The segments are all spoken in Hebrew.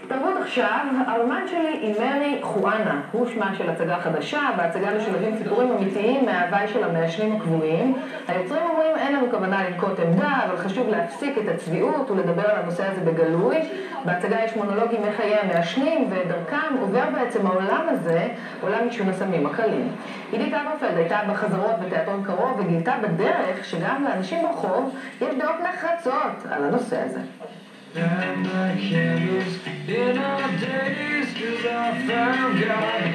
תרבות עכשיו, האומן שלי היא מרי חואנה, הוא שמה של הצגה חדשה, בהצגה משולבים סיפורים אמיתיים מההוואי של המעשנים הקבועים. היוצרים אומרים אין לנו כוונה לנקוט עמדה, אבל חשוב להפסיק את הצביעות ולדבר על הנושא הזה בגלוי. בהצגה יש מונולוגים מחיי המעשנים, ודרכם עובר בעצם העולם הזה, עולם עישון הסמים הקלים. עידית אברפלד הייתה בחזרות בתיאטרון קרוב וגילתה בדרך שגם לאנשים ברחוב יש דעות נחרצות על הנושא הזה. And the candles in our days till I found God.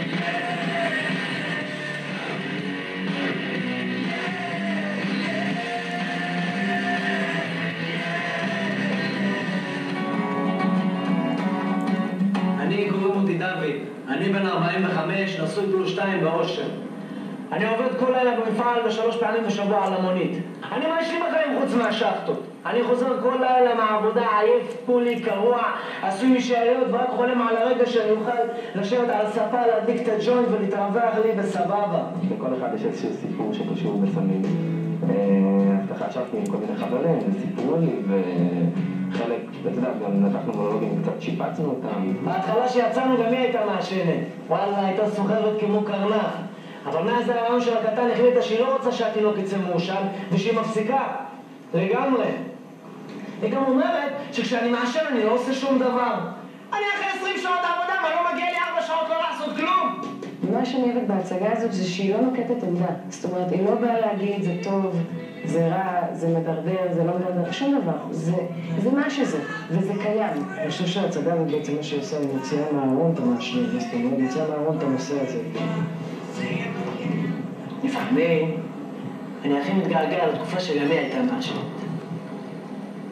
אני קוראים אותי דוד, אני בן 45, נשוי פלוס 2 באושר. אני עובד כל לילה במפעל ו3 פעמים בשבוע על המונית. אני מה יש לי בחיים חוץ מהשחטות? אני חוזר כל לילה מהעבודה, עייף, פולי, קרוע, עשוי משאריות ורק חולם על הרגע שאני אוכל לשבת על הספה, להדליק את הג'וינט ולהתרווח לי בסבבה. לכל אחד יש איזשהו סיפור שקשור בסמים. אז ככה ישבתי עם כל מיני חברים וסיפרו לי, וחלק, אתה יודע, גם לקחנו מונולוגים קצת שיפצנו אותם. בהתחלה שיצאנו גם היא הייתה מעשנת. וואלה, הייתה סוחרת כמו קרנף. אבל מאז הרעיון של הקטן החליטה שהיא לא רוצה שהתינוק יצא מאושן ושהיא מפסיקה. לגמרי. היא גם אומרת שכשאני מעשן אני לא עושה שום דבר. אני אחרי 20 שעות העבודה אבל לא מגיע לי 4 שעות לא לעשות כלום. מה שאני אוהבת בהצגה הזאת זה שהיא לא נוקטת עמדה. זאת אומרת, היא לא באה להגיד זה טוב, זה רע, זה מדרדר, זה לא מדרדר, שום דבר. זה מה שזה, וזה קיים. אני חושב שההצגה הזאת בעצם מה שהיא עושה, היא מוציאה מהארון את המעשנים. זאת אומרת, היא מוציאה מהארון את הנושא הזה. לפעמים אני הכי מתגעגע לתקופה של ימי הייתה מעשנת.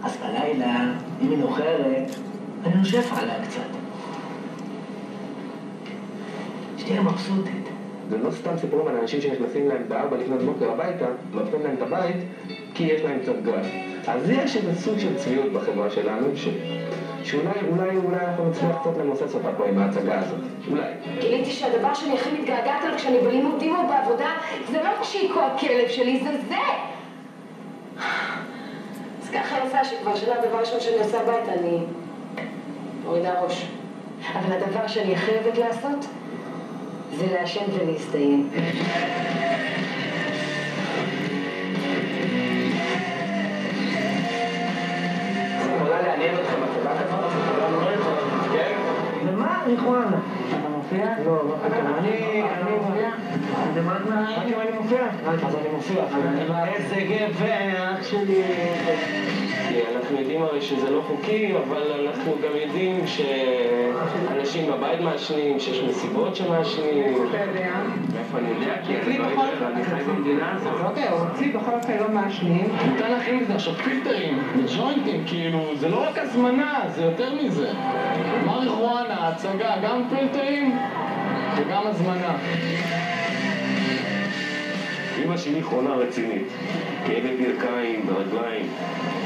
אז בלילה, אם היא נוחרת, אני נושף עליה קצת. שתהיה מבסוטית. זה לא סתם סיפורים על אנשים שנכנסים להם ב4 לפנות בוקר הביתה, מפתים להם את הבית, כי יש להם קצת גז. אז יש איזה סוג של צביעות בחברה שלנו, שאולי אנחנו נצליח קצת למוסס אותה פה עם ההצגה הזאת. אולי. גיליתי שהדבר שאני הכי מתגעגעת עליו כשאני בלימודים או בעבודה, זה לא כשיקו הכלב שלי, זה! אז ככה יפה שכבר שנה הדבר ראשון שאני עושה הביתה, אני מורידה ראש. אבל הדבר שאני הכי אוהבת לעשות, זה לעשן ולהסתיים. יכולה לעניין אתכם בצבא כזאת? כן? ומה? ריחואנה. אתה מופיע? לא, אני מופיע. רק אם אני מופיע? אז אני מופיע. איזה גבר, אח שלי. אנחנו יודעים הרי שזה לא חוקי, אבל אנחנו גם יודעים שאנשים בבית מעשנים, שיש מסיבות שמעשנים. אתה יודע? מאיפה אני יודע? כי אני חי במדינה הזאת. אוקיי, אותי בכל אופן לא מעשנים. ניתן להכין את זה עכשיו פילטרים, ג'וינטים, כאילו, זה לא רק הזמנה, זה יותר מזה. מריחואנה, הצגה, גם פילטרים וגם הזמנה. אמא שלי חולה רצינית, כאבי ברכיים ורגליים,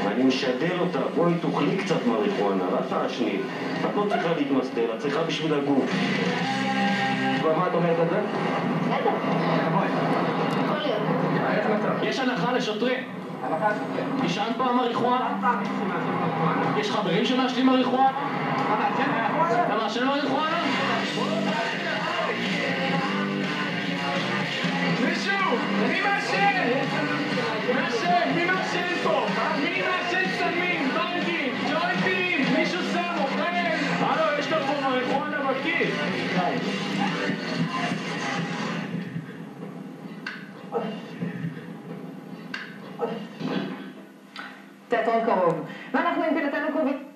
ואני משדל אותה, בואי תאכלי קצת מריחואנה, לא תעשני, את לא צריכה להתמסטל, את צריכה בשביל הגוף. ומה את אומרת על זה? בסדר. יכול להיות. יש הנחה לשוטרים. הנחה לשוטרים. נשען פעם מריחואנה? יש חברים שמעשנים מריחואנה? אתה מעשן מריחואנה? מישהו! מי מעשן? מי מעשן פה? מי מעשן סמים? בנגים? ג'וינטים? מישהו שם אוכל? הלו, יש לו פה מריחואנה בכיס. תיאטרון קרוב. ואנחנו עם פינתנו קרובים.